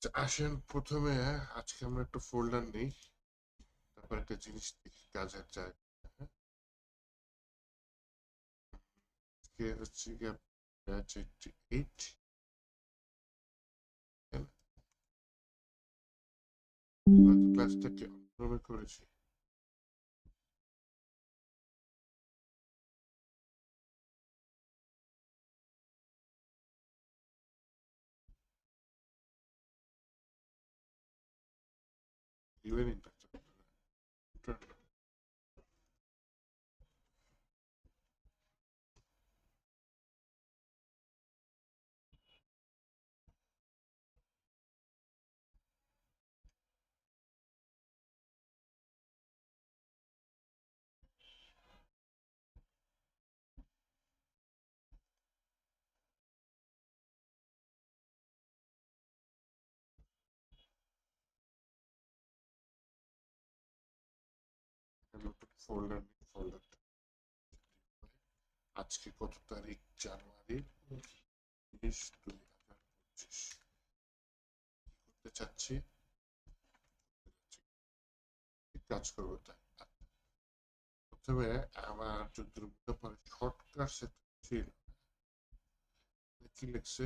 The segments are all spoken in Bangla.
আচ্ছা, আসেন প্রথমে আজকে আমরা একটা ফোল্ডার নেই, তারপর একটা জিনিস দেখি কাজের যায়। হ্যাঁ, আজকে হচ্ছে গিয়ে ব্যাচ 88, ক্লাসটাকে অন্যভাবে করেছি। ইভেনিং নতুন ফোল্ডার নেই, ফোল্ডারটা আজকে কত তারিখ? জানুয়ারি 20, 2025 করতে চাচ্ছি, কাজ করবো তাই। প্রথমে আমার যদি বুঝতে পারি শর্টকাট সেট ছিল, কি লিখছে?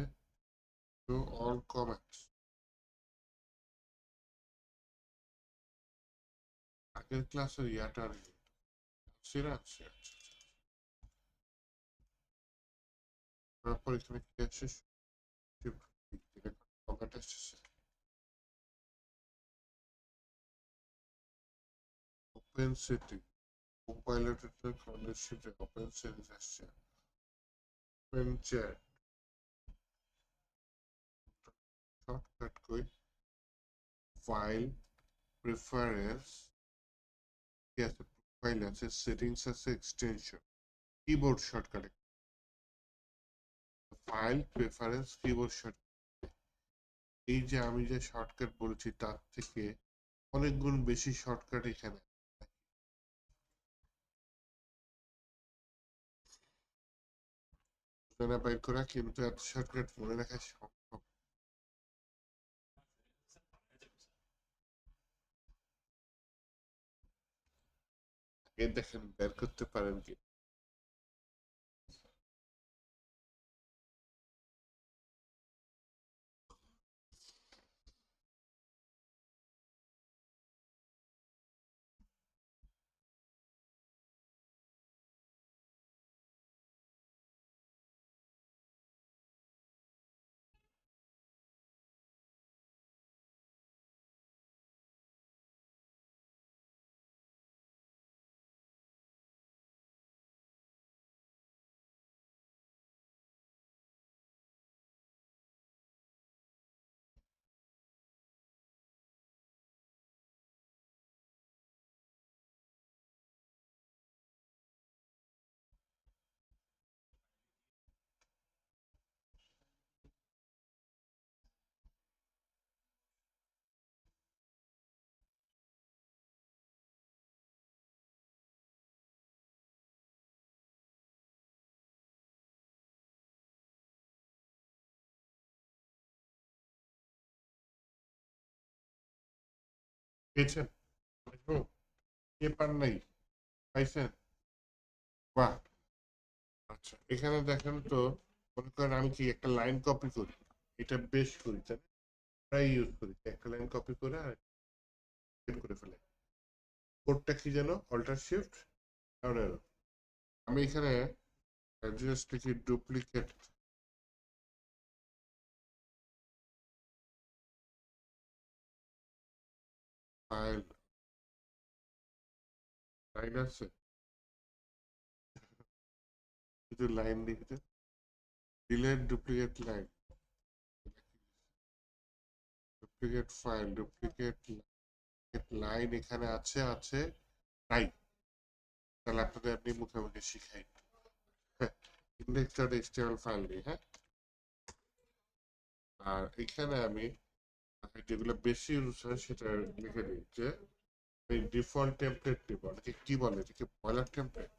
To all comments. আগের ক্লাসের ইয়াটার সেরা আছে। তারপর এখানে কি আছে? কমেন্ট এসেছে। ওপেন সেটিং, কোপাইলটের কন্ডিশনে ওপেন সেটিং আসছে। ওপেন চ্যাট, শর্টকাট কই? ফাইল, প্রেফারেন্স, কি আছে? প্রোফাইল আছে, সেটিংস আছে, extension, keyboard shortcut. File, preference, keyboard shortcut. এই যে আমি যে শর্টকাট বলেছি তার থেকে অনেক গুণ বেশি শর্টকাট এখানে। বের করা, কিন্তু এত শর্টকাট মনে রাখা সম্ভব? আগে দেখেন বের করতে পারেন কি। পেয়েছেন? কে পান নাই? পাইছেন? বাহ। আচ্ছা, এখানে দেখেন তো, মনে করেন আমি কি একটা লাইন কপি করি, এটা বেশ করি তাই না? প্রায় ইউজ করি, একটা লাইন কপি করে আর বের করে ফেলে। কোডটা কি যেন? Alter shift down arrow. আমি এখানে অ্যাড্রেস লিখি ডুপ্লিকেট ফাইল। লাইন আছে, কিছু লাইন লিখতে, delete duplicate line, duplicate file, duplicate line এখানে আছে, আছে নাই। তাহলে আপনাদের আপনি মুখে মুখে শিখাই। হ্যাঁ, ইন্ডেক্স ডট এইচটিএমএল ফাইল নিই। হ্যাঁ, আর এখানে আমি যেগুলো বেশি ইউজ হয় সেটা লিখে দিই যে এই ডিফল্ট টেমপ্লেট নিব। এটাকে কি বলে? এটাকে boiler template,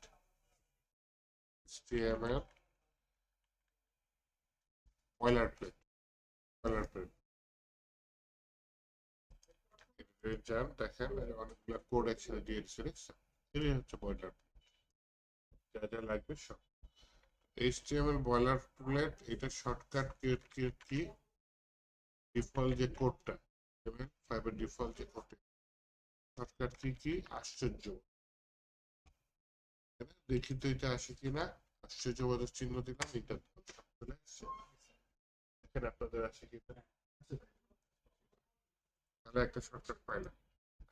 HTML boilerplate, boilerplate. যান দেখেন অনেকগুলো কোড একসাথে দিয়ে দিচ্ছে দেখছেন এটাই হচ্ছে বয়লার যা যা লাগবে সব HTML বয়লার প্লেট এটা শর্টকাট কি ডিফল্ট যে কোডটা ফাইবার ডিফল্ট যে কোড শর্টকাট কি আশ্চর্য দেখি তো এটা আসে কিনা আশ্চর্যবোধক চিহ্ন দিলাম এটা চলে আসছে এখানে আপনাদের আসে কিনা তাহলে একটা শর্টকাট পাইলাম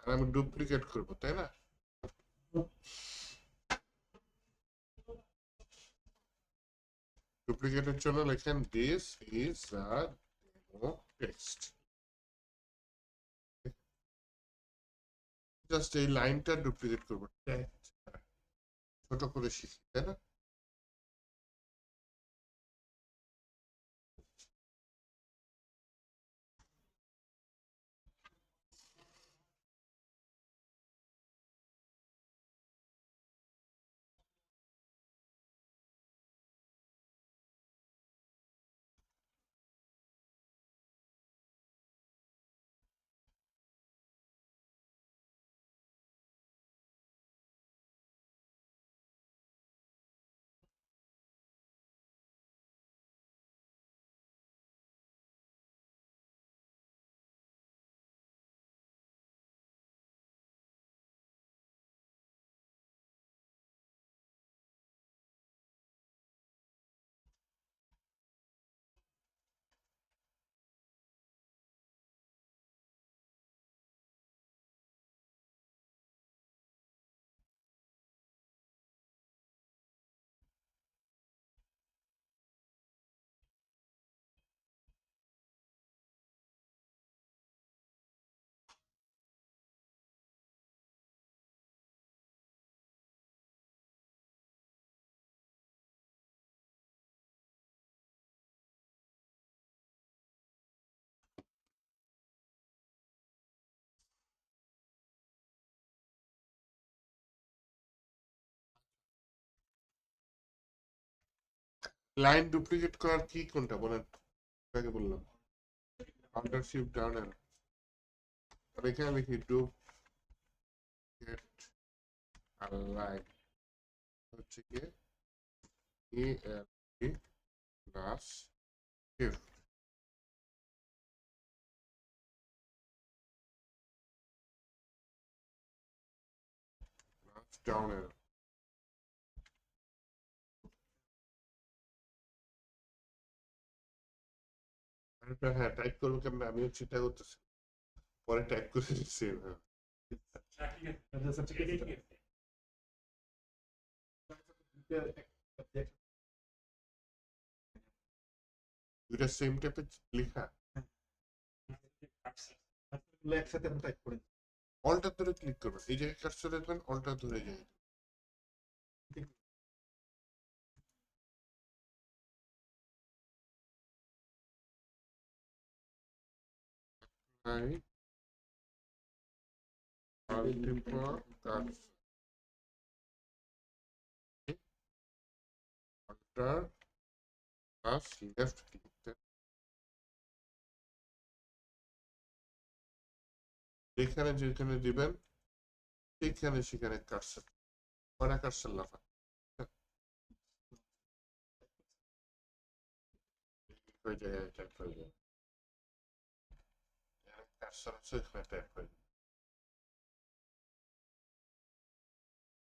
আর আমি ডুপ্লিকেট করবো তাই না ডুপ্লিকেটের জন্য লেখেন this is a demo text just এই লাইনটা ডুপ্লিকেট করবো ছোট করে শিখি তাই না লাইন ডুপ্লিকেট করার কি কোনটা বলেন আগে বললাম আন্ডার শিফট ডাউন আর এখানে লিখি ডুপ্লিকেট লাইন হচ্ছে কি ELP plus shift plus down হ্যাঁ টাইপ করবো কেমন আমিও চিন্তা করতেছি পরে টাইপ করে দিচ্ছি দুইটা সেম টাইপের লেখা একসাথে টাইপ করে অলটা ধরে ক্লিক করবেন এই জায়গায় কাজটা দেখবেন অলটা ধরে যায় multiple cursor alter plus left click যেখানে যেখানে দিবেন সেখানে সেখানে কার্সর কয়টা কার্সর লাফা হয়ে যায় টাইপ হয়ে যায় কার্সর আছে এখানে টাইপ হয়ে যায়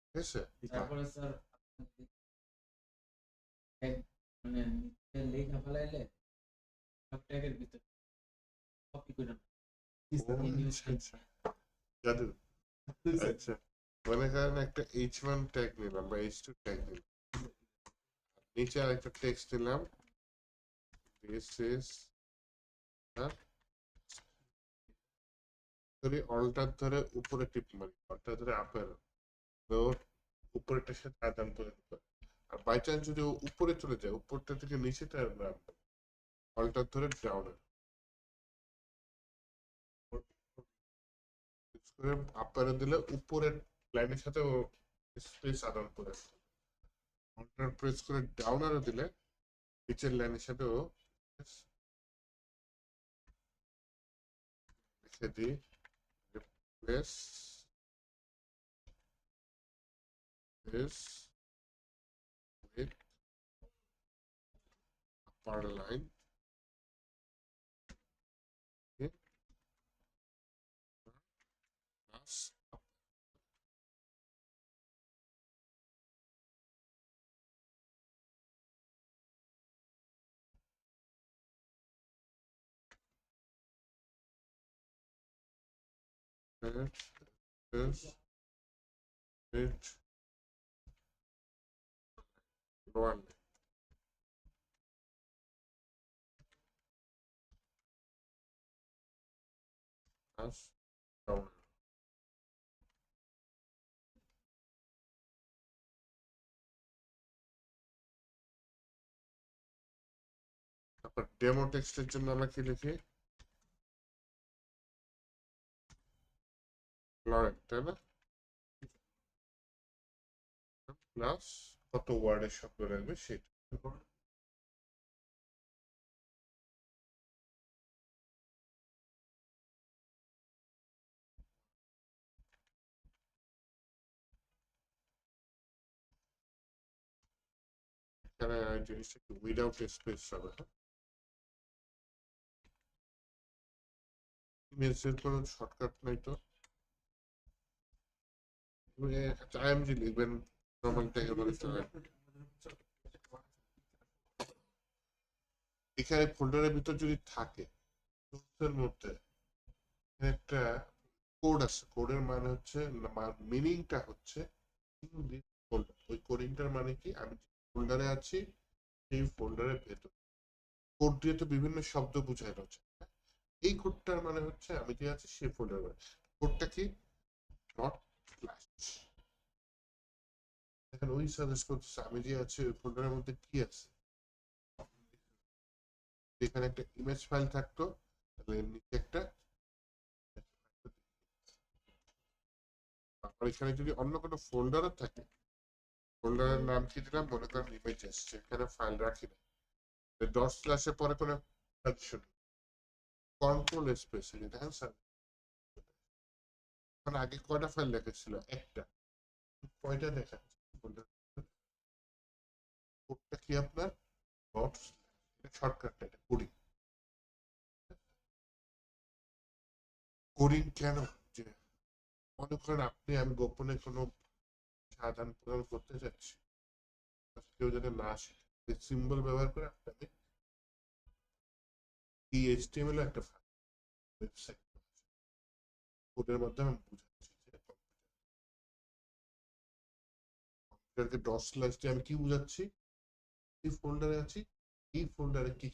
ঠিক আছে তারপরে স্যার মানে লেখা ফেলাইলে সব ট্যাগের ভিতর কপি করে জাদু আচ্ছা মনে করেন একটা H1 ট্যাগ নিলাম বা H2 ট্যাগ নিলাম নিচে আরেকটা টেক্সট দিলাম this is ধরে অল্টার ধরে উপরে টিপ মারি অল্টার ধরে আপের তো উপরেটার সাথে আদান প্রদান করে আর বাই চান্স যদি উপরে চলে যায় উপরটা থেকে নিচেটা অল্টার ধরে ডাউনে আপারে দিলে উপরের লাইনের সাথে স্পেস আদান প্রদান অল্টার প্রেস করে ডাউনারে দিলে নিচের লাইনের সাথে লিখে দিই Replace this with upper line. Okay. Plus this with lower line. Plus down. তারপর ডেমো টেক্সটের জন্য আমরা কি লিখি? লরেন্ট, তাই না? প্লাস কত ওয়ার্ডের শব্দ রাখবে সেটা। এখানে জিনিসটা কি উইদাউট স্পেস হবে? ইমেজের কোনো শর্টকাট নাই তো? আইএমজি লিখবেন, নরমাল টাইপের বলে চলে। এখানে ফোল্ডারের ভিতর যদি থাকে সোর্সের মধ্যে একটা কোড আছে, কোডের মানে হচ্ছে মিনিংটা হচ্ছে ফোল্ডার। ওই কোডিংটার মানে কি, আমি ফোল্ডারে আছি সেই ফোল্ডারের ভেতর। কোড দিয়ে তো বিভিন্ন শব্দ বোঝানো হচ্ছে, এই কোডটার মানে হচ্ছে আমি যে আছি সেই ফোল্ডারে। কোডটা কি? Not flash. এখন ওই সাজেস্ট করতেছে আমি যে আছি ওই ফোল্ডারের মধ্যে কি আছে। এখানে একটা ইমেজ ফাইল থাকতো, তাহলে নিচে একটা, আর এখানে যদি অন্য কোনো ফোল্ডারও থাকে, ফোল্ডারের নাম কি দিলাম, মনে করেন ইমেজেস, এখানে ফাইল রাখি না, ডট স্ল্যাশের পরে কোনো সাজেশন, কন্ট্রোল স্পেস দেখেন স্যার, মানে আগে কয়টা ফাইল রেখেছিল? একটা। কয়টা দেখা ফোল্ডার? কোডটা কি আপনার? ডট শর্টকাটটা, এটা কোডিং। কোডিং কেন? যে মনে করেন আপনি আমি গোপনে কোনো আদান প্রদান করতে যাচ্ছি, কেউ যাতে না আসে, সিম্বল ব্যবহার করে আপনাকে HTML একটা ওয়েবসাইট কোডের মাধ্যমে আমি বুঝাচ্ছি যে কম্পিউটারকে ডট স্ল্যাশ দিয়ে আমি কি বুঝাচ্ছি, এই ফোল্ডারে আছি, এই ফোল্ডারে কি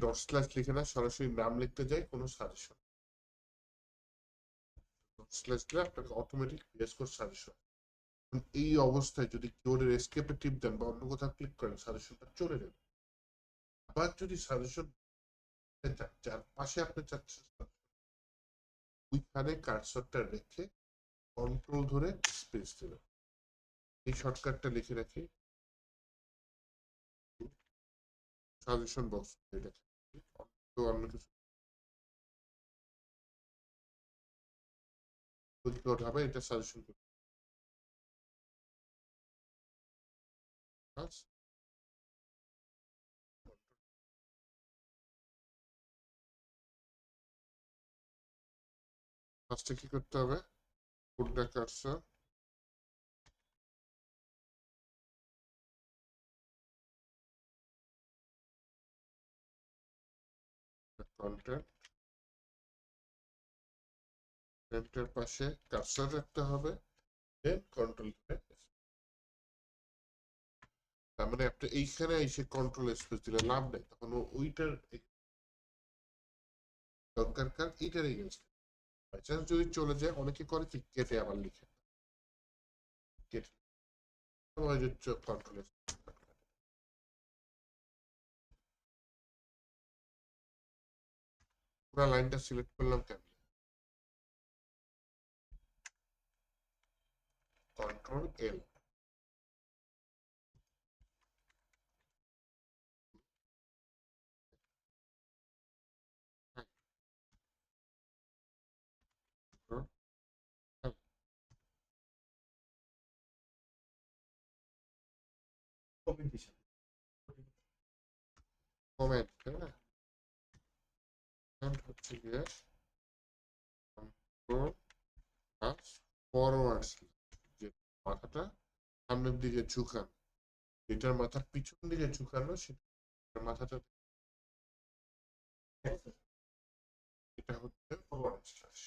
ডট স্ল্যাশ লিখে না, সরাসরি নাম লিখতে যাই, কোনো সাজেশন ডট স্ল্যাশ দিলে আপনাকে অটোমেটিক পিএস কোড সাজেশন। এই অবস্থায় যদি কিবোর্ডের এসকেপে টিপ দেন বা অন্য কোথাও ক্লিক করেন, সাজেশনটা চলে যাবে। আবার যদি সাজেশন যার পাশে আপনি চাচ্ছেন ওইখানে কার্সরটা রেখে কন্ট্রোল ধরে স্পেস দেবেন। এই শর্টকাটটা লিখে রাখি সাজেশন বক্স, এটা অন্য কিছু হবে, এটা সাজেশন করতে ফার্স্টে কি করতে হবে? কোডটা কার্সর, কন্টেন্ট, কন্টেন্টের পাশে কার্সর রাখতে হবে, দেন কন্ট্রোল ধরে। তার মানে আপনি এইখানে এসে কন্ট্রোল স্পেস দিলে লাভ নেই, তখন ওইটার দরকার কার এইটার এগেনস্ট। বাই চান্স যদি চলে যায়, অনেকে করে কি কেটে আবার লিখে, কেটে কন্ট্রোল পুরো লাইনটা সিলেক্ট করলাম কেন? কন্ট্রোল এল, কমেন্ট হিসাবে কমেন্ট, হ্যাঁ, কমেন্ট হচ্ছে গিয়ে কন্ট্রোল প্লাস ফরওয়ার্ড, যে মাথাটা সামনের দিকে ঝুঁকানো, যেটার মাথা পিছন দিকে ঝুঁকানো সেটার মাথাটা, এটা হচ্ছে ফরওয়ার্ড স্ল্যাশ।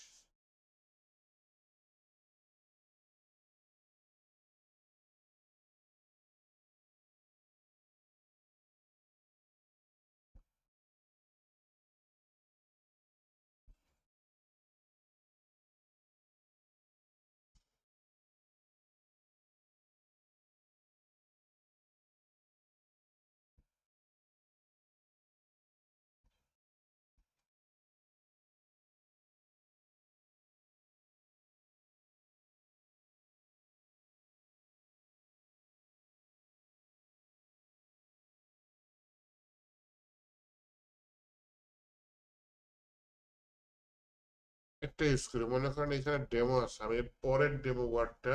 একটা ইউজ করি, মনে করেন এখানে ডেমো আছে, আমি এর পরের ডেমো ওয়ার্ডটা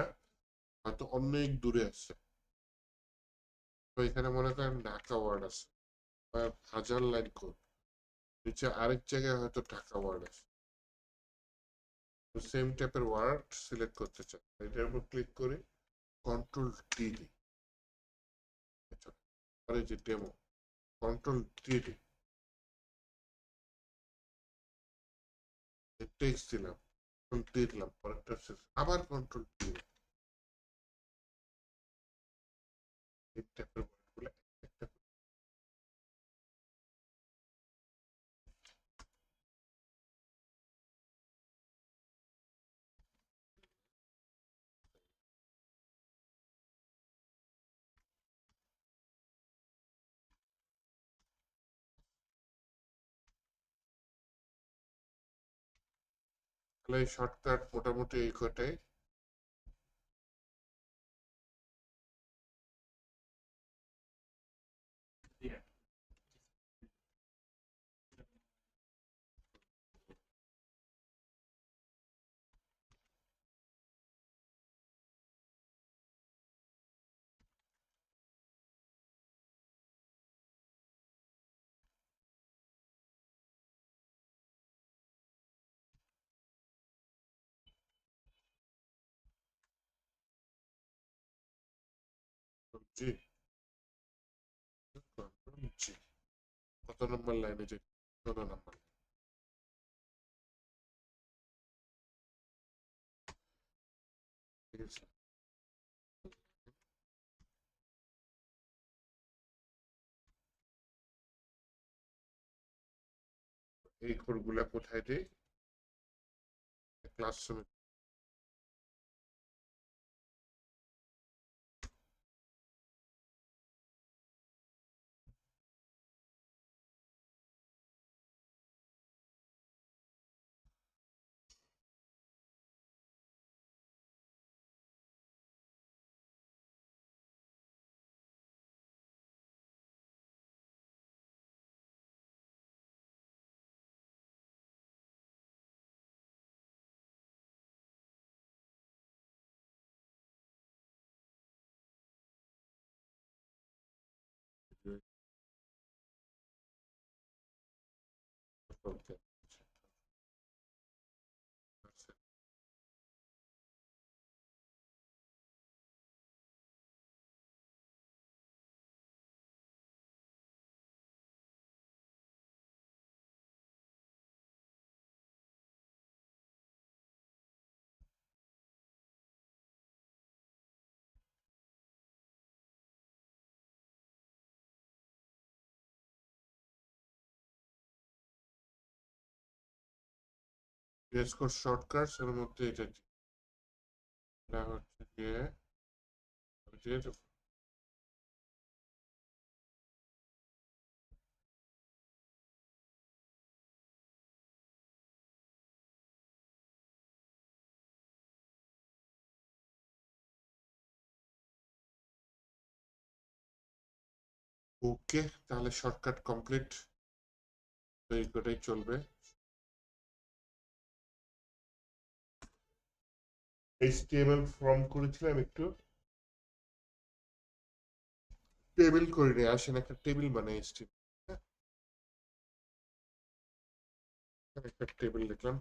হয়তো অনেক দূরে আছে, তো এখানে মনে করেন ঢাকা ওয়ার্ড আছে, বা 1000 লাইন কোড, নিচে আরেক জায়গায় হয়তো ঢাকা ওয়ার্ড আছে, সেম টাইপের ওয়ার্ড সিলেক্ট করতে চাই, এটার উপর ক্লিক করি, কন্ট্রোল টি দিই, পরে যে ডেমো, কন্ট্রোল টি দিই, টেক্সট দিলাম, কন্ট্রোল টি দিলাম, পরেরটা আবার কন্ট্রোল টি দিলাম, এই টাইপের ওয়ার্ডগুলো একটা তাহলে শর্টকাট মোটামুটি এই কটাই। জি, কন্ট্রোল জি, কত নম্বর লাইনে যে 16 নম্বর, ঠিক আছে। এই কোডগুলা কোথায় দিই, ক্লাসরুমে। ওকে, VS Code শর্টকাটস এর মধ্যে এটা এটা হচ্ছে গিয়ে ওকে, তাহলে শর্টকাট কমপ্লিট, এই কটাই চলবে। HTML ফর্ম করেছিলাম একটু, টেবিল করে নিয়ে আসেন, একটা টেবিল বানাই স্টিম। একটা টেবিল লিখলাম,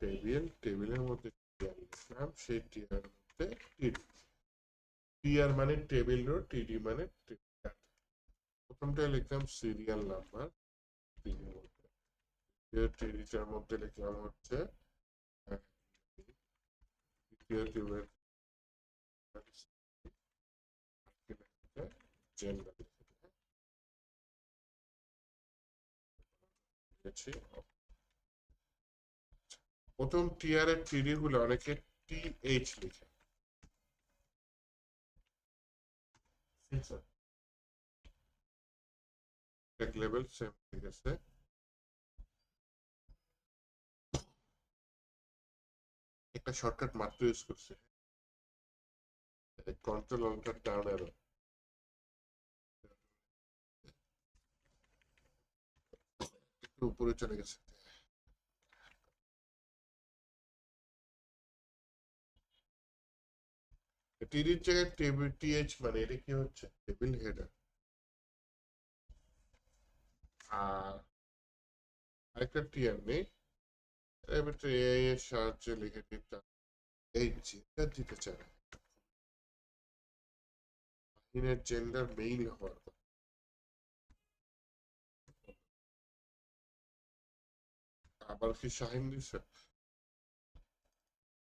টেবিল, টেবিলের মধ্যে টিআর লিখলাম, সেই টিআর মধ্যে টিডি। টিআর মানে টেবিল রো, টিডি মানে টেবিল। প্রথমটা লিখলাম সিরিয়াল নাম্বার, টিডিটার মধ্যে লিখলাম হচ্ছে দ্বিতীয় টেবিল জেন্ডার লিখেছি। প্রথম টিআর এর টিডি গুলো অনেকে টিএইচ লিখে, সেন্সর। এক লেভেল সেম ঠিক আছে। একটা শর্টকাট মাত্র ইউজ করছে, কন্ট্রোল অল্টার ডাউন অ্যারো, একটু উপরে চলে গেছে। টিডির জায়গায় টেবিল টিএইচ মানে এটা কি হচ্ছে, টেবিল হেডার। আর আরেকটা টিআর নেই, এবার এআই এর সাহায্যে লিখে দিতাম, এই জেন্ডার দিতে চায় না, মাহিনের জেন্ডার মেইল হওয়ার কথা। আবার কি শাহিন দিছে,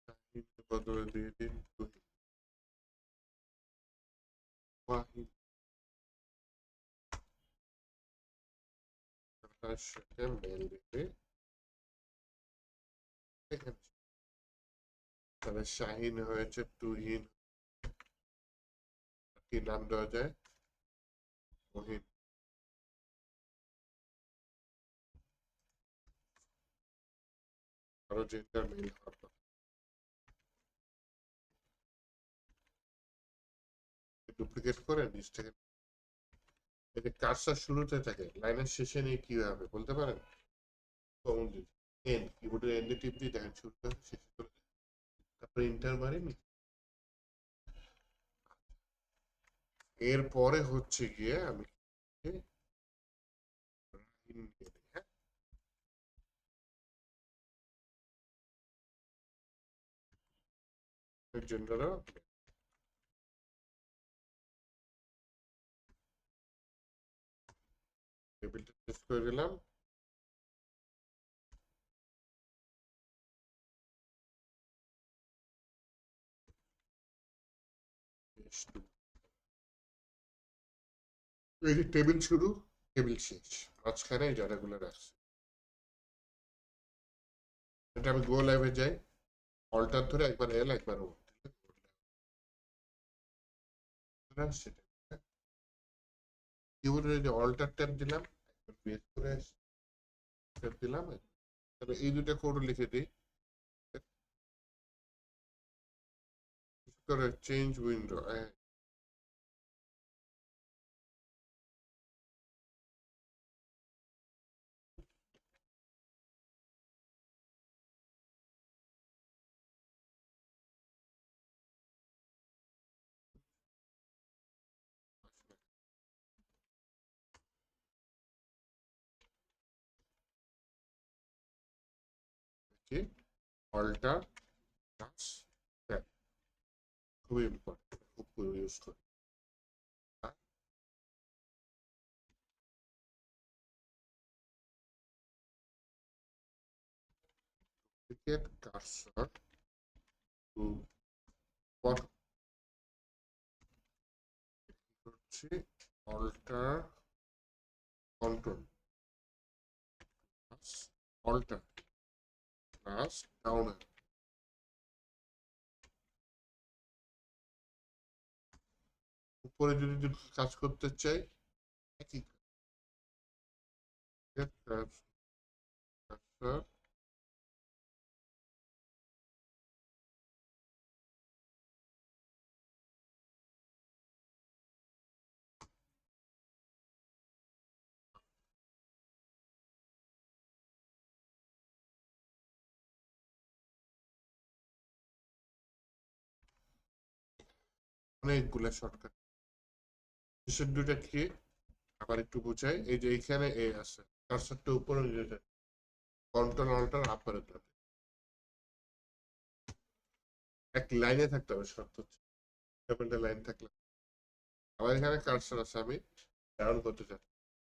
শাহিন বদলে দিয়ে দিন তুহিন, মাহিন তার সাথে মেল দিবে এখানে। তাহলে শাহিন হয়েছে তুহিন, কি নাম দেওয়া যায়, মহিন। আরো জেন্ডার মেইল হওয়ার কথা। ডুপ্লিকেট করে নিচ থেকে, এই যে কাজটা শুরুতে থাকে লাইনের শেষে নিয়ে কি হবে বলতে পারেন, কমন দিন এন, কিবোর্ডের এন্ডে টিপ দিয়ে দেখেন শুরুতে শেষে চলে যায়। তারপরে ইন্টার মারিনি, এরপরে হচ্ছে গিয়ে আমি জেন্ডারও টেবিলটা চেঞ্জ করে দিলাম। এই যে টেবিল শুরু, টেবিল শেষ, মাঝখানে এই জায়গাগুলো রাখছি। এটা আমি গো লাইভে যাই, অল্টার ধরে একবার এল একবার ও, সেটা কিবোর্ডের যে অল্টার ট্যাব দিলাম, একবার বেস করে ট্যাব দিলাম, তাহলে এই দুটো কোড লিখে দিই, করে চেঞ্জ উইন্ডো, কি অল্টার প্লাস ট্যাব, খুবই ইম্পর্টেন্ট, খুব ইউজ করি। Duplicate cursor to bottom, হচ্ছে alter control plus alter plus down, উপরে যদি কাজ করতে চাই একই কাজ, অনেকগুলো শর্টকাট নিচের দুইটা কি আবার একটু বুঝাই, এই যে এইখানে এ আছে, কার্সরটা উপরে নিয়ে যায়, কন্ট্রোল অল্টার আপারে ধরে এক লাইনে থাকতে হবে, শর্ত হচ্ছে সেভেনটা লাইন থাকলে। আমার এখানে কার্সর আছে, আমি ডাউন করতে চাই,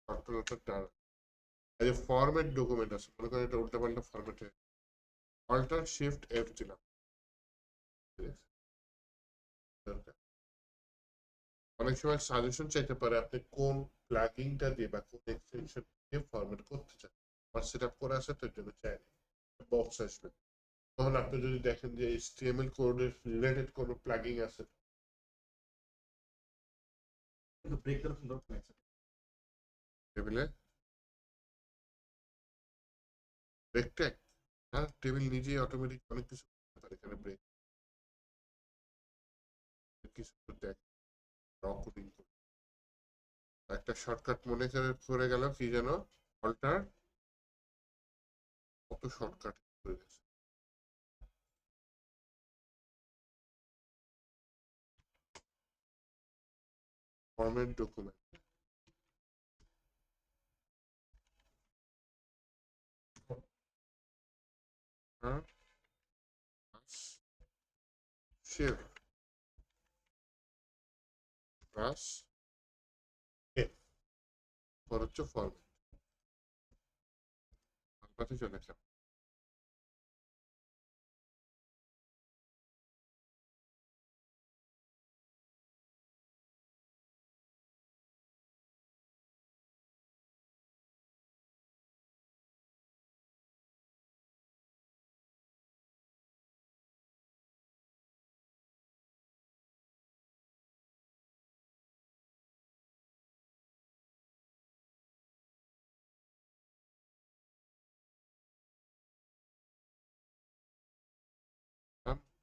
কন্ট্রোল অল্টার ডাউন। এই যে ফরম্যাট ডকুমেন্ট আছে, মনে করেন এটা উল্টাপাল্টা ফরম্যাটে, অল্টার শিফট এফ দিলাম, ঠিক আছে? দরকার। অনেক সময় সাজেশন চাইতে পারে আপনি কোন প্লাগইনটা দিয়ে বা কোন এক্সটেনশন দিয়ে ফরম্যাট করতে চান। আমার সেট আপ করা আছে তো এর জন্য চাইনি, বক্স আসবে। তখন আপনি যদি দেখেন যে HTML কোডের রিলেটেড কোনো প্লাগইন আছে, কিন্তু ব্রেক দেওয়ার কোনো দরকার নেই স্যার। টেবিলে ব্রেক ট্যাগ, হ্যাঁ টেবিল নিজেই অটোমেটিক অনেক কিছু করতে পারে, এখানে ব্রেক কিছু ট্যাগ র কোডিং করে। একটা শর্টকাট মনে করে গেল কি যেন, অল্টার, কত শর্টকাট করে গেছে। ফরম্যাট ডকুমেন্ট, হ্যাঁ সেভ প্লাস এফ, পর হচ্ছে ফরম্যাট, পাতে চলে গেল।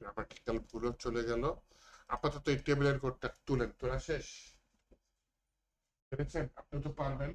গ্রামাটিক্যাল ভুলও চলে গেল। আপাতত এই টেবিলের কোডটা তুলেন, তোলা শেষ পেরেছেন, আপনি তো পারবেন।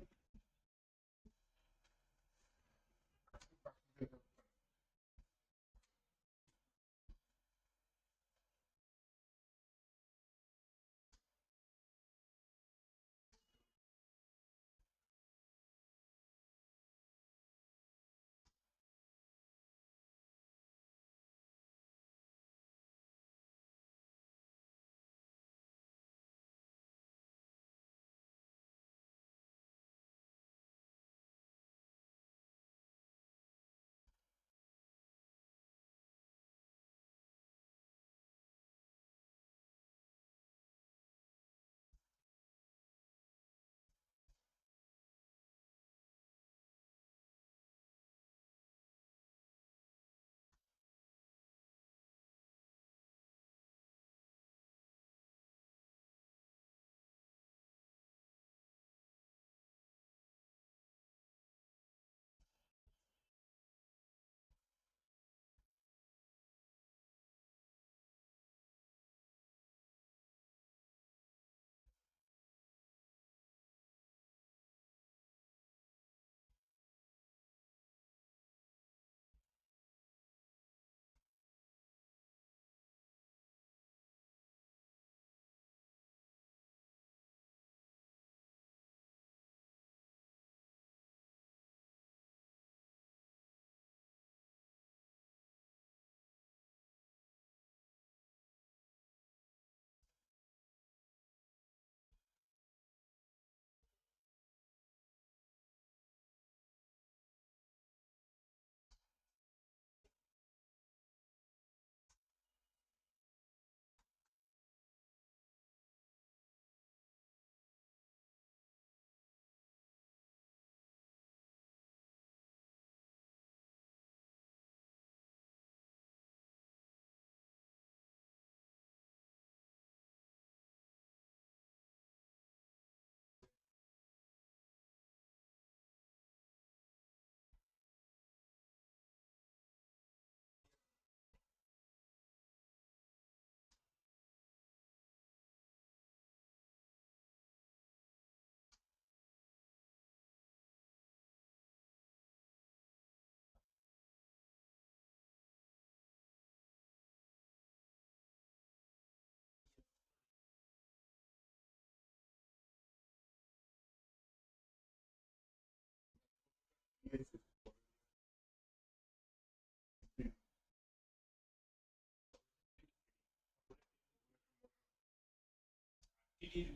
দিয়ে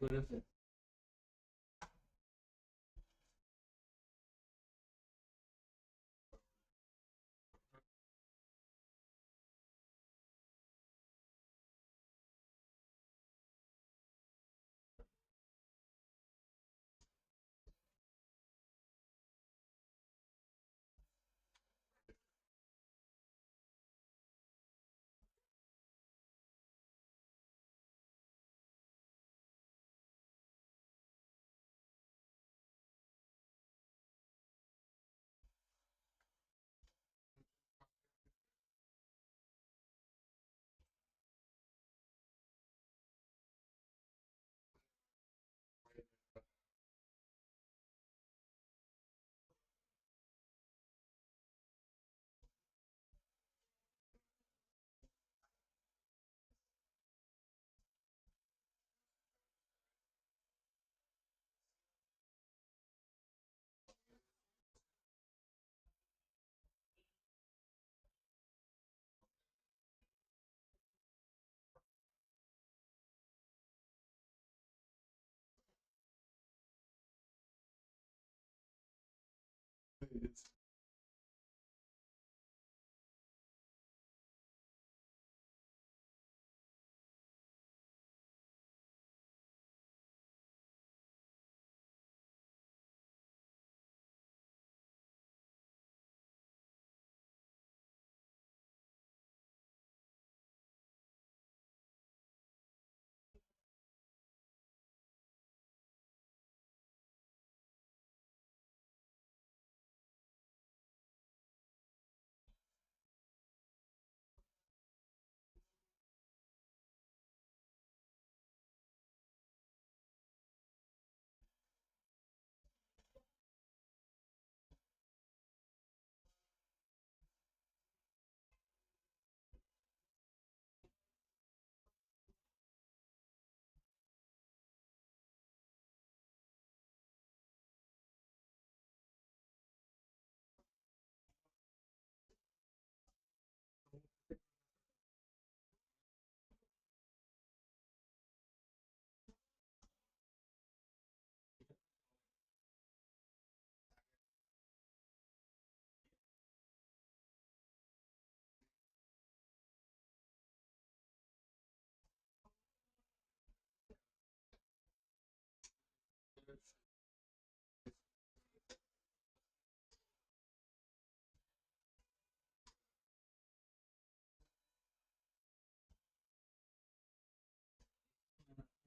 করে ফেল।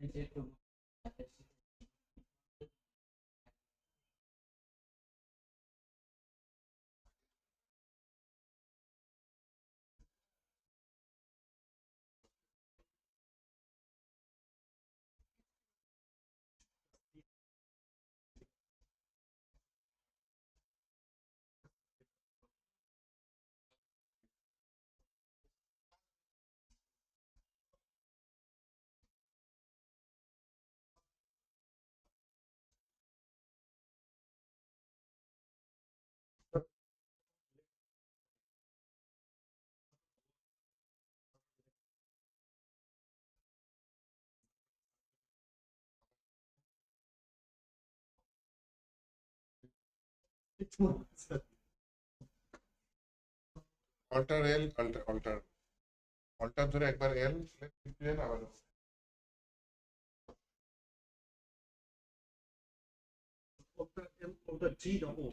এটা একটু অল্টার এল, অল্টার অল্টার অল্টার ধরে একবার এল দিলেন আবার Of the G double.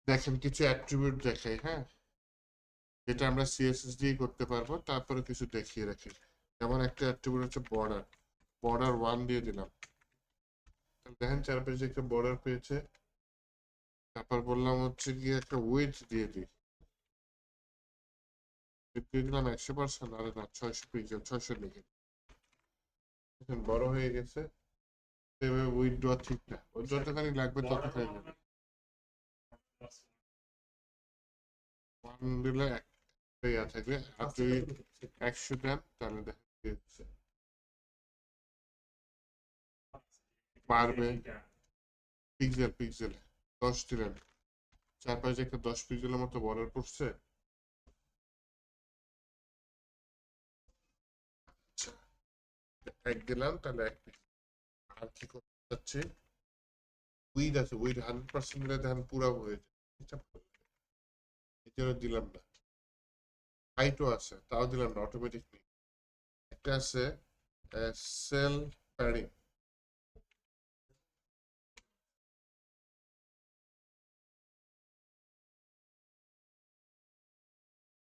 দেখেন কিছু অ্যাট্রিবিউট দেখাই, হ্যাঁ, যেটা আমরা সিএসএস দিয়ে করতে পারবো। তারপরে কিছু দেখিয়ে রাখি। যেমন একটা অ্যাট্রিবিউট হচ্ছে বর্ডার, বর্ডার 1 দিয়ে দিলাম। দেখেন চারপাশে একটা বর্ডার পেয়েছে। তারপর বললাম হচ্ছে গিয়ে একটা উইডথ দিয়ে দিই, দিয়ে দিলাম 100%। আরে না, 600 পিক্সেল, 600 লিখে দেখেন বড় হয়ে গেছে। এভাবে উইথ দেওয়া ঠিক না, ওর যতখানি লাগবে ততখানি নেবে। 1 দিলে একটা ইয়া থাকবে, আর যদি 100 দেন তাহলে দেখেন কি হচ্ছে, বাড়বে। পিক্সেল পিক্সেল 10 দিলেন, চারপাশে একটা 10 পিক্সেলের মতো বর্ডার পড়ছে। আচ্ছা, 1 দিলাম তাহলে 1 পিক্সেল। আর কি করতে চাচ্ছি, উইড আছে, উইড 100% দিলে দেখেন পুরো হয়ে যায়। এই জন্য দিলাম না। হাইটও আছে, তাও দিলাম না, অটোমেটিক নেই। একটা আছে সেল প্যাডিং,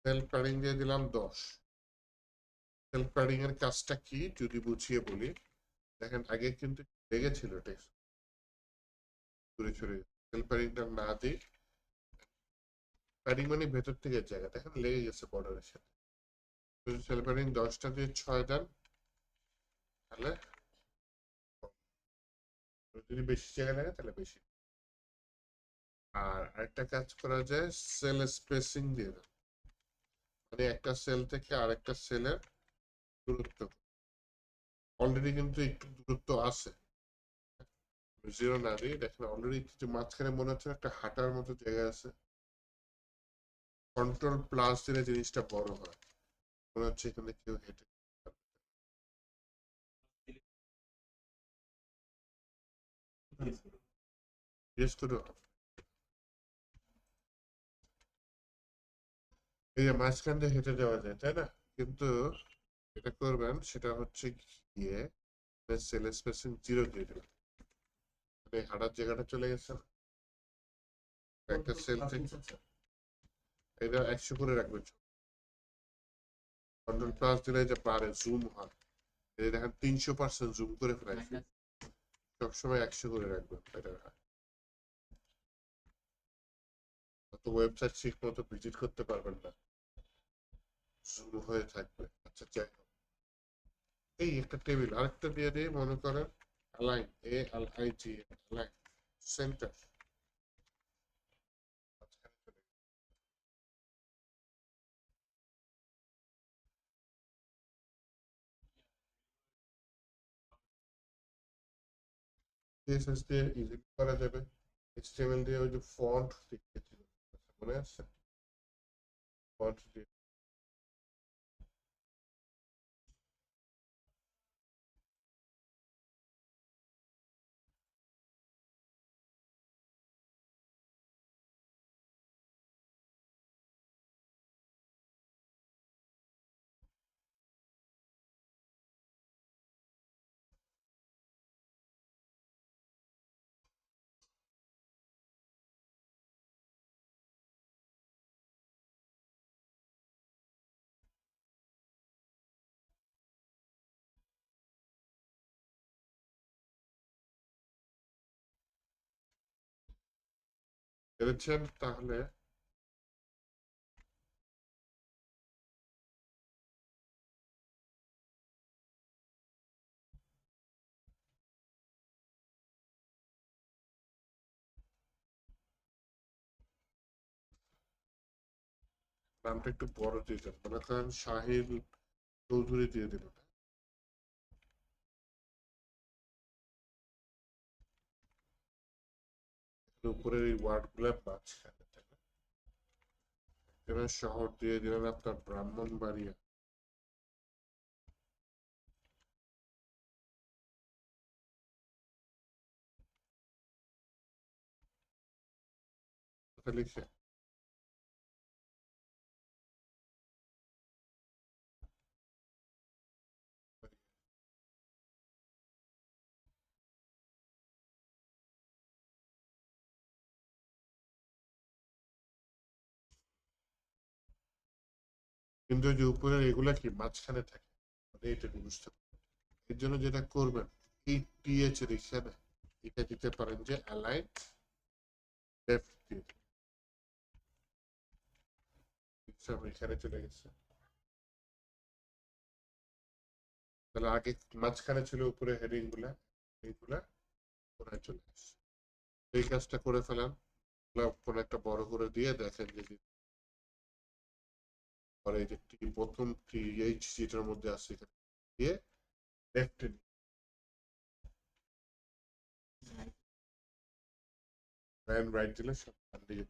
সেল প্যাডিং দিয়ে দিলাম 10। সেল প্যাডিং এর কাজটা কি যদি বুঝিয়ে বলি, দেখেন আগে কিন্তু লেগেছিল টেক্সট, ছড়ে ছড়ে। সেল প্যাডিংটা না দিই, প্যাডিং মানে ভেতর থেকে জায়গা, দেখেন লেগে গেছে বর্ডারের সাথে। সেল প্যাডিং 10টা দিয়ে 6 দেন, তাহলে যদি বেশি জায়গা লাগে তাহলে বেশি। আর আরেকটা কাজ করা যায়, সেল স্পেসিং দিয়ে দেন, মানে একটা সেল থেকে আরেকটা সেলের দূরত্ব। অলরেডি কিন্তু একটু দূরত্ব আছে, জিরো না দিয়ে দেখেন অলরেডি কিছু মাঝখানে মনে হচ্ছে একটা হাঁটার মতো জায়গা আছে। কন্ট্রোল প্লাস দিলে জিনিসটা বড় হয়, মনে হচ্ছে এখানে কেউ হেঁটে। জিজ্ঞেস করো, এই যে মাঝখান দিয়ে হেঁটে যাওয়া যায় তাই না, কিন্তু এটা করবেন সেটা হচ্ছে গিয়ে সেল স্পেসিং 0 দিয়ে দেবেন, মানে হাঁটার জায়গাটা চলে গেছে না? একটা সেল থেকে এটা 100 করে রাখবেন। কন্ট্রোল প্লাস দিলে যে পারে জুম হয়, এই দেখেন 300% জুম করে ফেলাইছে। সবসময় 100 করে রাখবেন, এটা তো ওয়েবসাইট ঠিক মতো ভিজিট করতে পারবেন না, জুম হয়ে থাকবে। আচ্ছা যাই হোক, এই একটা টেবিল আরেকটা দিয়ে দিয়ে মনে করেন align, ALIG, align centre. CSS দিয়ে ইজিলি করা যাবে, HTML দিয়ে ওই যে ফন্ট লিখেছিল মনে আছে, ফন্ট দিয়ে পেরেছেন? তাহলে নামটা একটু বড় দিতেন, মনে করেন শাহিল চৌধুরী দিয়ে দিবেন। উপরের এই ওয়ার্ড গুলার মাঝখানে থাকে। এখানে শহর দিয়ে দিলেন আপনার ব্রাহ্মণবাড়িয়া। লিখে কিন্তু যে উপরের এগুলা কি মাঝখানে থাকে, মানে এটা বুঝতে পারবেন। এর জন্য যেটা করবেন, এই টিএচ এর এখানে এটা দিতে পারেন যে অ্যালাইন লেফট দিয়ে এখানে চলে গেছে। তাহলে আগে মাঝখানে ছিল উপরে হেডিং গুলা, এইগুলা ওরা চলে আসছে। এই কাজটা করে ফেলান, কোন একটা বড় করে দিয়ে দেখেন যে পরে এই যে প্রথম টিএইচ যেটার মধ্যে আছে এখানে দিয়ে লেফটে রাইট দিলে সব ডান দিকে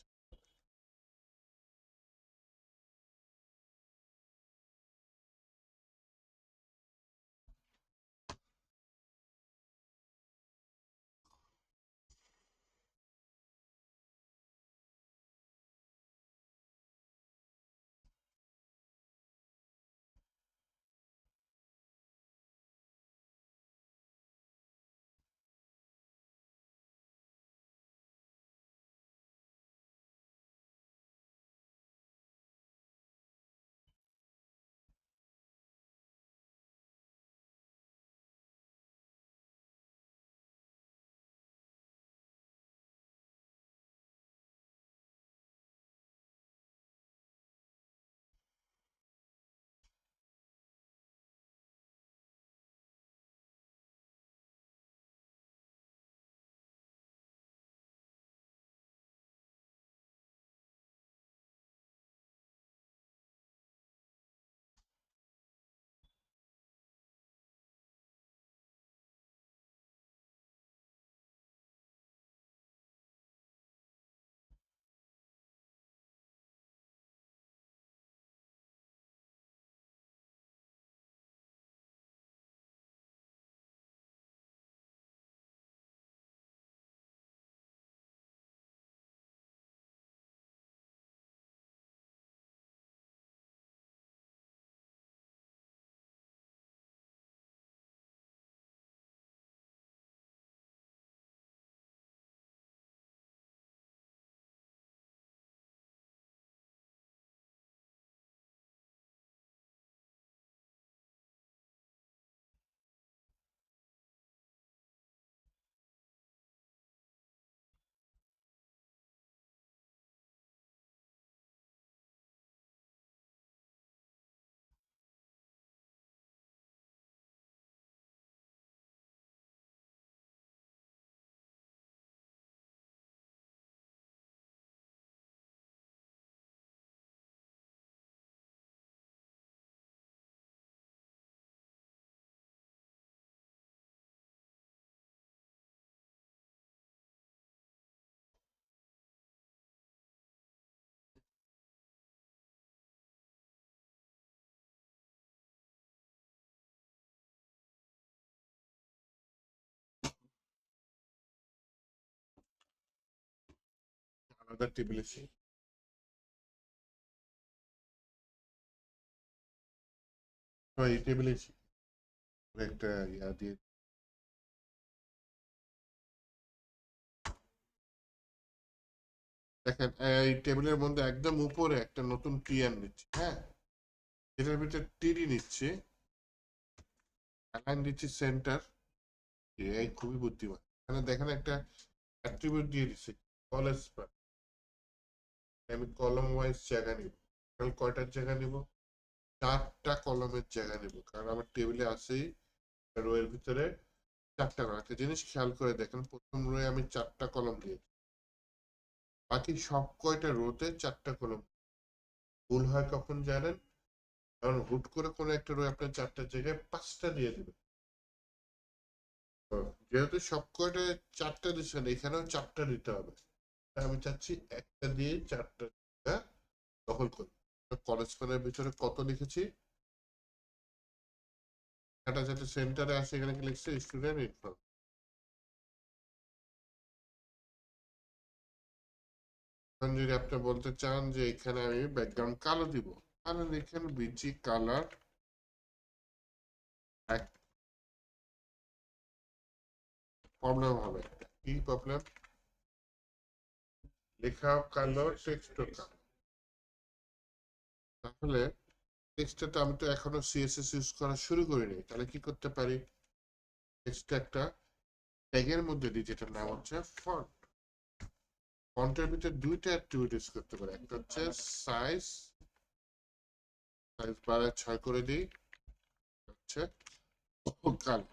আলাদা টেবিলে এই টেবিলে একটা ইয়া দিয়ে দেখেন এই টেবিলের মধ্যে একদম উপরে একটা নতুন টিএম নিচ্ছে, হ্যাঁ, এটার ভিতরে টিডি নিচ্ছে, অ্যালাইন দিচ্ছি সেন্টার। এই খুবই বুদ্ধিমান। এখানে দেখেন একটা অ্যাট্রিবিউট দিয়ে দিচ্ছে কলেজ পার, আমি কলম ওয়াইজ জায়গা নিব। তাহলে কয়টার জায়গা নিব? 4টা কলমের জায়গা নিব, কারণ আমার টেবিলে আছেই রো এর ভিতরে 4টা কলম। একটা জিনিস খেয়াল করে দেখেন, প্রথম রোয়ে আমি 4টা কলম দিয়েছি, বাকি সব কয়টা রোতে 4টা কলম। ভুল হয় কখন জানেন? কারণ হুট করে কোনো একটা রো আপনার 4টার জায়গায় 5টা দিয়ে দিবে। তো যেহেতু সব কয়টা 4টা দিচ্ছেন, এখানেও 4টা দিতে হবে। তাই আমি চাচ্ছি একটা দিয়ে 4টা জায়গা দখল করি। কলেজ ভিতরে কত লিখেছি? এটা যাতে সেন্টারে আসে, এখানে কি লিখছে? Student inform. এখন যদি আপনি বলতে চান যে এখানে আমি ব্যাকগ্রাউন্ড কালো দিব, তাহলে লিখেন বিজি কালার। এক প্রবলেম হবে একটা। কি প্রবলেম? লেখা কালো, টেক্সট কালো। তাহলে টেক্সটে তো আমি তো এখনো সিএসএস ইউজ করা শুরু করিনি, তাহলে কি করতে পারি? টেক্সটে একটা ট্যাগের মধ্যে দিই, যেটার নাম হচ্ছে ফন্ট। ফন্টের ভিতরে দুইটা অ্যাট্রিবিউট ইউজ করতে পারি। একটা হচ্ছে সাইজ, সাইজ বাড়ায় 6 করে দিই। হচ্ছে কালো,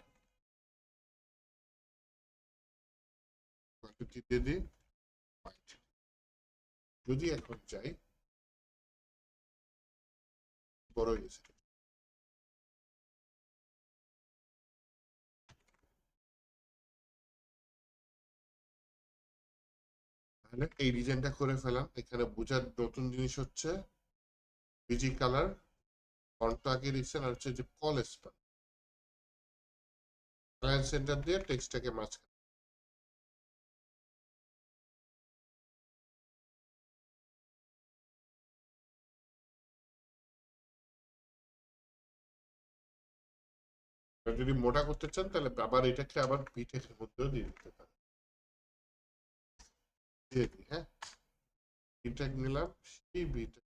কি দিয়ে দিই? হোয়াইট। যদি এখন চাই, বড় হয়ে গেছে। তাহলে এই ডিজাইনটা করে ফেলাম। এখানে বোঝার নতুন জিনিস হচ্ছে বিজি কালার, ফন্টটা আগে দিচ্ছেন, আর হচ্ছে যে কল স্প্যান সেন্টার দিয়ে টেক্সটটাকে মাঝখানে। যদি মোটা করতে চান, তাহলে আবার এটাকে আবার বিটেক্সের মধ্যেও দিয়ে দিতে পারেন। দিয়ে দিই, হ্যাঁ, বিটেক নিলাম, সেই বিটেক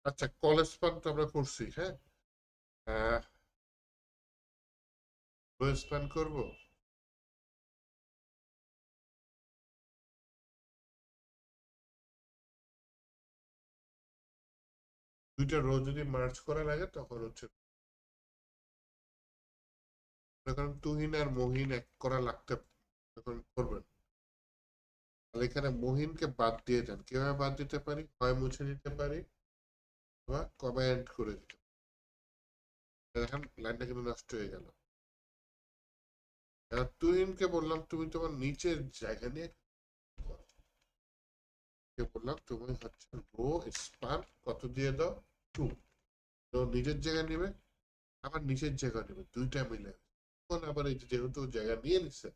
আচ্ছা, কলেজ স্পান তো আমরা করছি, হ্যাঁ। রো স্পান করবো। দুইটা রো যদি মার্জ করা লাগে তখন হচ্ছে, কারণ তুহিন আর মহিন এক করা লাগতে, তখন করবেন। তাহলে এখানে মহিনকে বাদ দিয়ে দেন। কিভাবে বাদ দিতে পারি? হয় মুছে দিতে পারি বা কমেন্ট করে দিতে পারি। দেখেন লাইনটা কিন্তু নষ্ট হয়ে গেল। এবার তুহিনকে বললাম তুমি তোমার নিচের জায়গা নিয়ে করো। কে বললাম তুমি হচ্ছে রো স্পান কত দিয়ে দাও, 2। তো নিজের জায়গা নিবে, আবার নিচের জায়গা নেবে, দুইটা মিলে। তখন আবার এই যে যেহেতু জায়গা নিয়ে নিচ্ছে,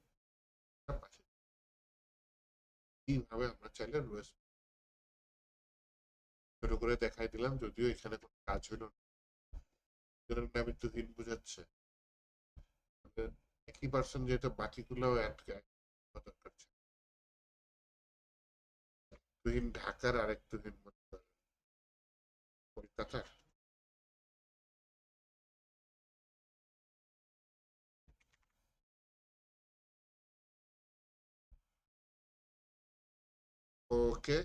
এইভাবে আমরা চাইলে রো ছোট করে দেখাই দিলাম, যদিও এখানে কোনো কাজ হলো না। আমি তুহিন বুঝাচ্ছে একই পার্সন, যেহেতু বাকিগুলো অ্যাড দরকার ছিল। তুহিন ঢাকার, আরেক তুহিন কলকাতার। ওকে,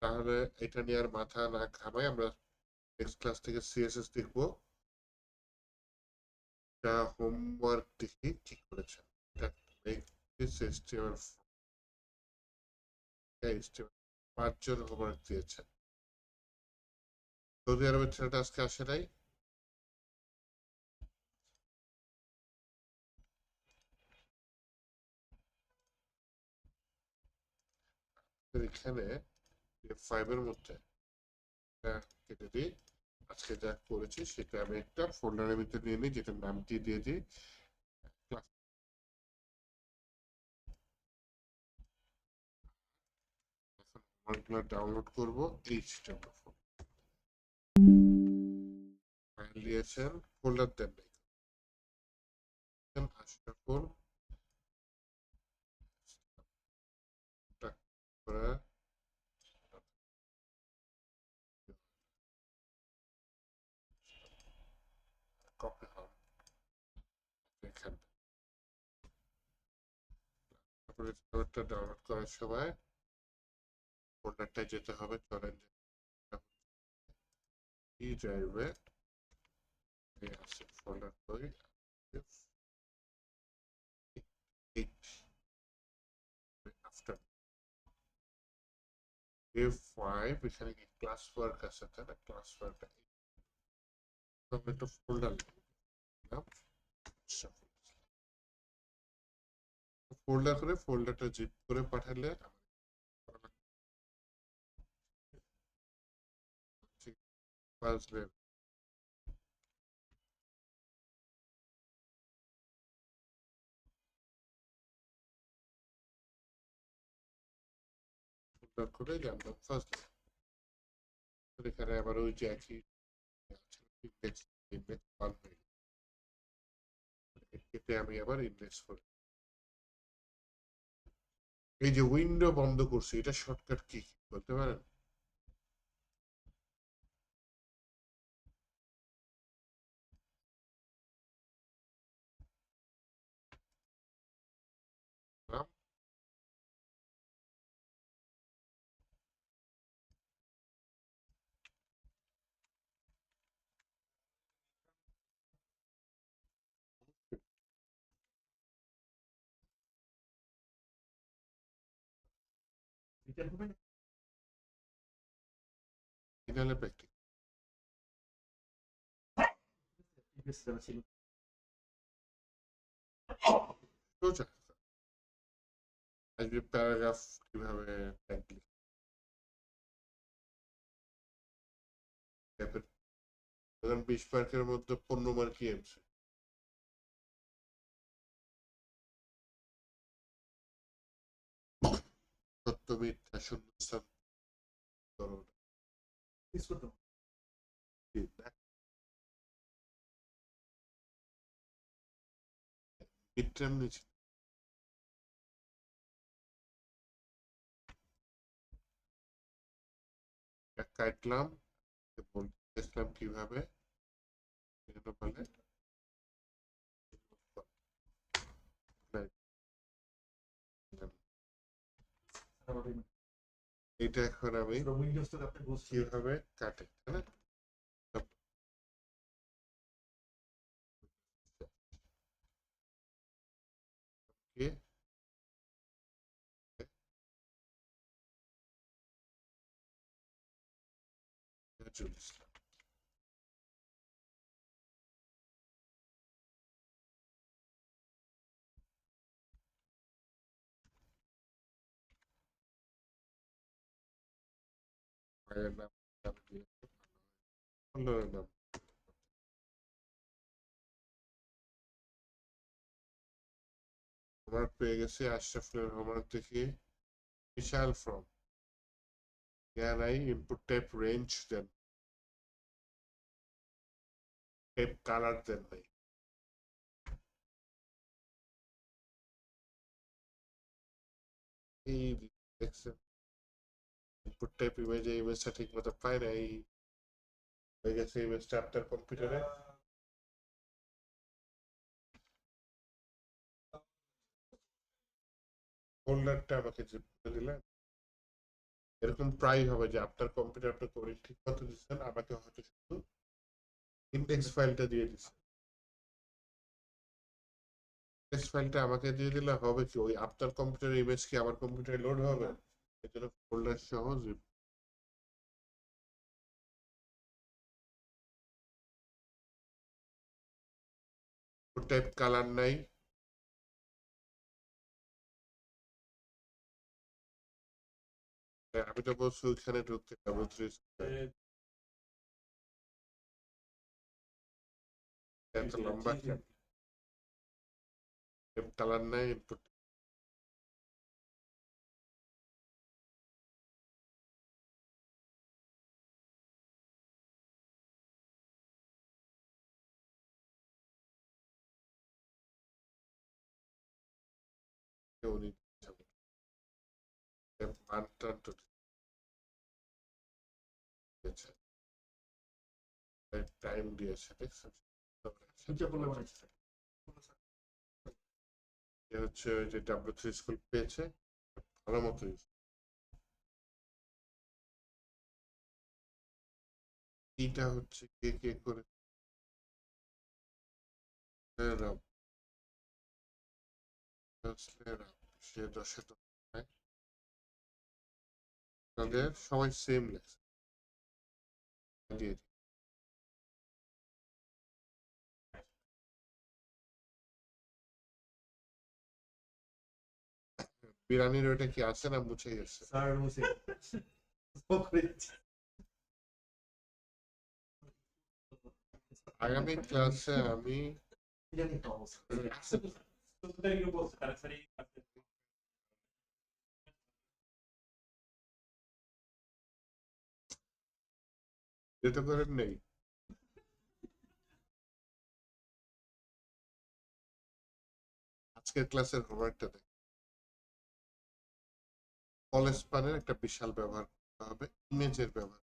তাহলে এটা নিয়ে আর মাথা না ঘামাই, আমরা নেক্সট ক্লাস থেকে সিএসএস দেখবো। এটা হোমওয়ার্ক দেখি কি করেছেন। পাঁচজন হোমওয়ার্ক দিয়েছেন। সৌদি আরবের ছেলেটা আজকে আসে নাই। এখানে ফাইভের মধ্যে কেটে দিই। আজকে যা করেছি সেটা আমি একটা ফোল্ডারের ভিতরে নিয়ে নিই, যেটার নামটি দিয়ে দিই ক্লাস। এখন হোমওয়ার্কগুলো ডাউনলোড করবো। এইচটিএমএল ফাইল দিয়েছেন, ফোল্ডার দেন নাই, আশা ফোন করে কপি হবে এখানে। তারপরে ফোল্ডারটা ডাউনলোড করার সময় ফোল্ডারটায় যেতে হবে। চলেন ই ড্রাইভে আছে ফোল্ডার তৈরি, আফটার F5 এখানে কি ক্লাস ওয়ার্ক আছে, তাই না? ক্লাস ওয়ার্ক একটা ফোল্ডার নিলাম, ফোল্ডার করে ফোল্ডারটা জিপ করে পাঠালে আসবে। ফোল্ডার করে জানলাম ফার্স্ট। এখানে আবার ওই যে একই ইন্ডেক্স, ইন্ডেক্স 1 হয়ে গেল। এতে আমি আবার ইন্ডেক্স করি। এই যে উইন্ডো বন্ধ করছি, এটা শর্টকাট কি বলতে পারেন? রিটার্ন হবে না? ফিনালে প্র্যাকটিস প্রিভিয়াস যারা ছিল। সোজা আসবে প্যারাগ্রাফ কিভাবে ট্যাগ লিখে। ধরেন 20 মার্কের মধ্যে 15 মার্কই এমসি। সত্য মিথ্যা শূন্যস্থান করো মিস করতাম। না। মিডটার্ম নিচে কাটলাম, দেখলাম কিভাবে এটা বলে এটা এখন আমি উইন্ডোজ তো আপনি বুঝছেন কিভাবে কাটে তাই না? কি চলে আসলাম। মায়ের নাম দিয়ে ফলোয়ারের নাম হোমওয়ার্ক পেয়ে গেছি আশরাফুলের হোমওয়ার্ক দেখি বিশাল form here I input type range দেন type color দেন নাই এই দেখছেন input type image ইমেজটা ঠিক মতো পাই না এই হয়ে গেছে ইমেজটা আপনার কম্পিউটারে ফোল্ডারটা আমাকে যে বলে দিলেন এরকম প্রায় হবে যে আপনার কম্পিউটার আপনি করে ঠিক মতো দিচ্ছেন আমাকে হয়তো শুধু ইন্ডেক্স ফাইলটা দিয়ে দিচ্ছেন ইন্ডেক্স ফাইলটা আমাকে দিয়ে দিলে হবে কি ওই আপনার কম্পিউটারের ইমেজ কি আমার কম্পিউটারে লোড হবে এর জন্য ফোল্ডার সহ টাইপ কালার নাই আমি তো বলছি ওইখানে ঢুকতে ডাবল থ্রি এত লম্বা কালার নাই ইনপুট উনি মানটা তো দিয়েছে টাইম দিয়েছে দেখছেন সুইচে বলে মনে হচ্ছে এ হচ্ছে ওই যে ডাব্লিউ থ্রি স্কুল পেয়েছে ভালো মতো এইটা হচ্ছে কে কে করে সে দশে তো তাদের সবাই সেম লেখছে দিয়ে বিরানির ওইটা কি আছে না মুছে গেছে স্যার মুছে আগামী ক্লাসে আমি জানি তো অবস্থা যেটা করেন নেই আজকের ক্লাসের হোমওয়ার্কটা দেখ কলেজ পানের একটা বিশাল ব্যবহার করতে হবে ইমেজের ব্যবহার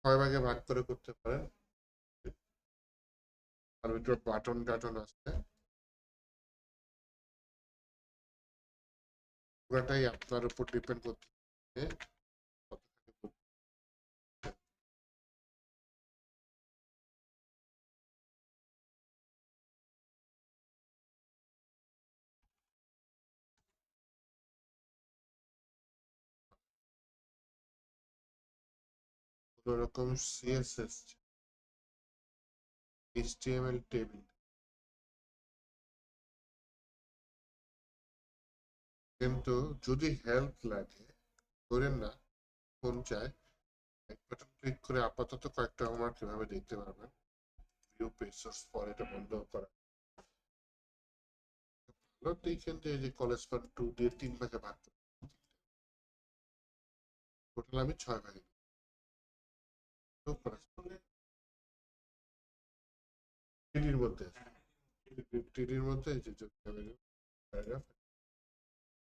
ছয় ভাগে ভাগ করে করতে পারেন আর ভিতরে বাটন টাটন আছে পুরাটাই আপনার উপর ডিপেন্ড করতে কোন রকম সিএসএস এইচটিএমএল টেবিল কিন্তু যদি হেল্প লাগে করেন না ফোন চায় এক বাটন ক্লিক করে আপাতত কয়েকটা হোমওয়ার্ক কিভাবে দেখতে পারবেন ভিউ পেজ সোর্স ফর এটা বন্ধ করা ভালো দেখেন যে কলেজ ফান্ড 2 দিয়ে 3 ভাগে ভাগ টোটাল আমি 6 ভাগে টিডির মধ্যে টিডির মধ্যে এই যে প্যারাগ্রাফ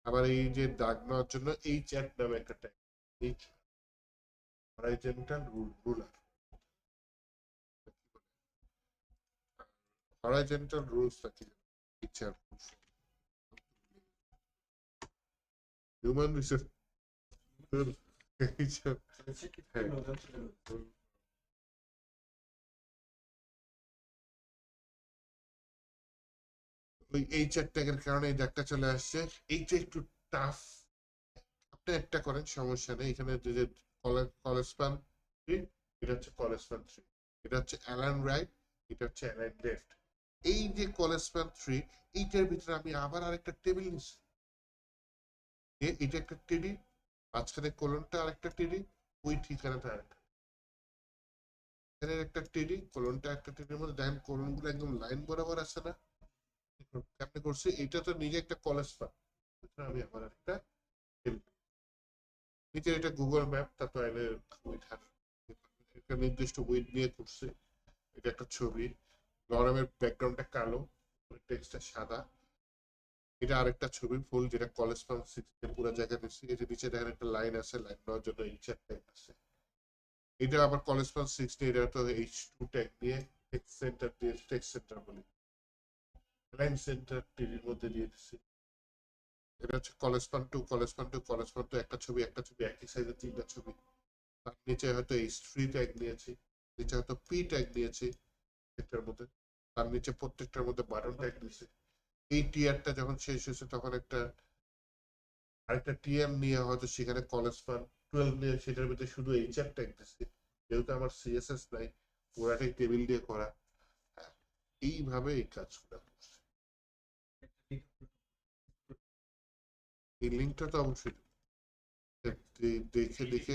আবার এই যে দাগ নেওয়ার জন্য এই চ্যাট নামে একটা ট্যাগ এই হরাইজন্টাল রুলার। হরাইজন্টাল রুলস নাকি টিচার হিউম্যান রিসোর্স হ্যাঁ ওই এইচআর ট্যাগের কারণে এই ডাকটা চলে আসছে। এইটা একটু টাফ। আপনি একটা করেন, সমস্যা নেই। এখানে যে কলেজপান 3, এটা হচ্ছে কলেজপান 3, এটা হচ্ছে অ্যালান রাইট, এটা হচ্ছে অ্যালান লেফট। এই যে কলেজপান 3, এইটার ভিতরে আমি আবার আরেকটা টেবিল নিচ্ছি। এটা একটা টেডি, মাঝখানে কোলনটা আরেকটা টেডি, ওই ঠিকানাটা আরেকটা, এখানে একটা টেডি, কোলনটা একটা টেডির মধ্যে দেখেন কোলন গুলো একদম লাইন বরাবর আছে না? কেমনে করছি? এটা তো নিজে একটা কলেজ পান, আমি আবার একটা টেবিল নিচে, এটা গুগল ম্যাপ, তারপর একটা নির্দিষ্ট উইথ নিয়ে করছে। এটা একটা ছবি, গরমের ব্যাকগ্রাউন্ডটা কালো, টেক্সটটা সাদা। এটা আরেকটা ছবি ফুল, যেটা কলেজ ফান 6 পুরো জায়গা দিচ্ছি। এই যে নিচে দেখেন একটা লাইন আছে, লাইন দেওয়ার জন্য ইনচার ট্যাগ আছে। এটা আবার কলেজ ফান 6, এটা তো H2 ট্যাগ দিয়ে টেক্সট সেন্টার দিয়ে, টেক্সট সেন্টার বলি, লাইন সেন্টার টিভির মধ্যে দিয়ে দিচ্ছি। এটা হচ্ছে college fun 2, college fun 2, college fun 2, একটা ছবি একই সাইজের 3টা ছবি। তার নিচে হয়তো H3 ট্যাগ নিয়েছি, নিচে হয়তো P ট্যাগ নিয়েছি এটার মধ্যে, তার নিচে প্রত্যেকটার মধ্যে বাটন ট্যাগ দিয়েছি। এই টিয়ারটা যখন শেষ হয়েছে তখন আরেকটা টিএম নিয়ে হয়তো সেখানে কলেজ ফান 12 নিয়ে সেটার ভিতরে শুধু এইচআর ট্যাগ দিচ্ছি। যেহেতু আমার সিএসএস নাই, পুরাটাই টেবিল দিয়ে করা। হ্যাঁ, এইভাবে এই কাজগুলো করছে। এই লিঙ্কটা তো অবশ্যই দেখে দেখে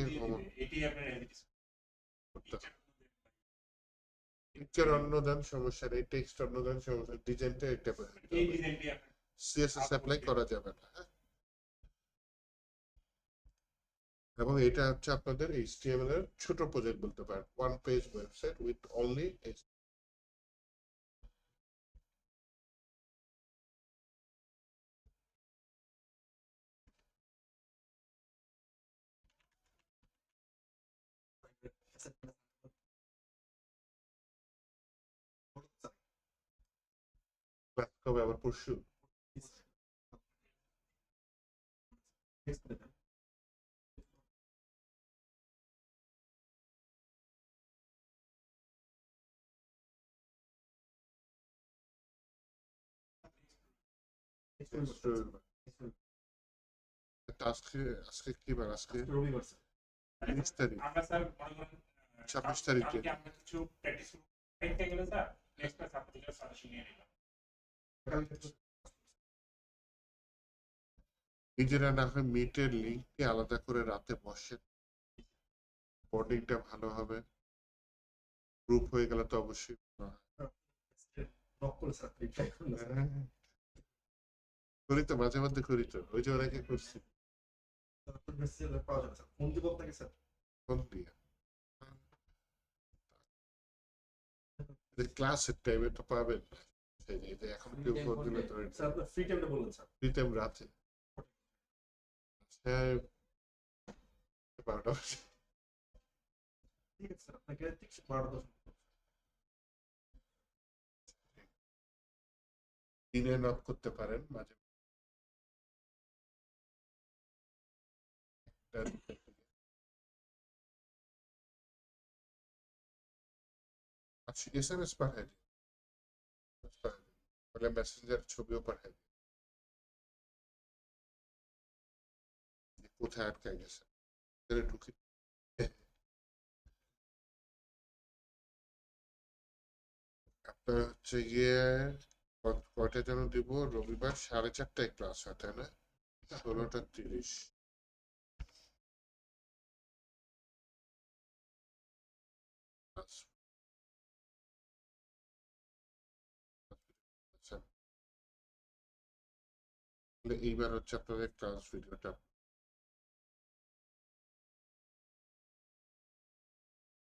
পিকচার অন্য দেন, সমস্যা নেই, টেক্সট অন্য দেন, সমস্যা, ডিজাইনটা এটা সিএসএস অ্যাপ্লাই করা যাবে না। হ্যাঁ, এবং এটা হচ্ছে আপনাদের HTML এর ছোট প্রজেক্ট বলতে পারেন, one page website with only class কবে আবার পরশু? আজকে আজকে কি বার? আজকে রবিবার স্যার। 30 তারিখ, আমরা স্যার মনে করেন 26 তারিখে কালকে আমরা কিছু প্র্যাকটিস করতে গেলে স্যার নেক্সট ক্লাস আপনাদের সাজেশন নিয়ে নিলাম। নিজেরা না হয় মিটের লিঙ্কটি আলাদা করে রাতে বসেন, বোর্ডিংটা ভালো হবে। গ্রুপ হয়ে গেলে তো অবশ্যই ভালো হয়। নক করে স্যার রিপ্লাই করুন না স্যার। করি তো, মাঝে মধ্যে করি তো, ওই যে অনেকে করছি। আপনার মেসেজ পাওয়া যাবে স্যার। ফোন দিব আপনাকে স্যার। ফোন দিয়ে ক্লাসের টাইমে তো পাবেন। এই যে এখন কেউ ফোন দিলে তো স্যার আপনার ফ্রি টাইমটা বলুন স্যার। ফ্রি টাইম রাতে, হ্যাঁ 12টা বাজে। ঠিক আছে স্যার, আপনাকে ঠিক 12টা 10 দিনে নক করতে পারেন মাঝে মধ্যে। আচ্ছা, SMS পাঠাই দিন, তাহলে মেসেঞ্জার ছবিও পাঠাই দিন যে কোথায় আটকায় গেছে, তাহলে ঢুকি। আপনার হচ্ছে গিয়ে কয়টা যেন দিব? রবিবার 4:30টায় ক্লাস হয় তাই না? 16টা 30। আচ্ছা, তাহলে এইবার হচ্ছে আপনাদের ক্লাস ভিডিওটা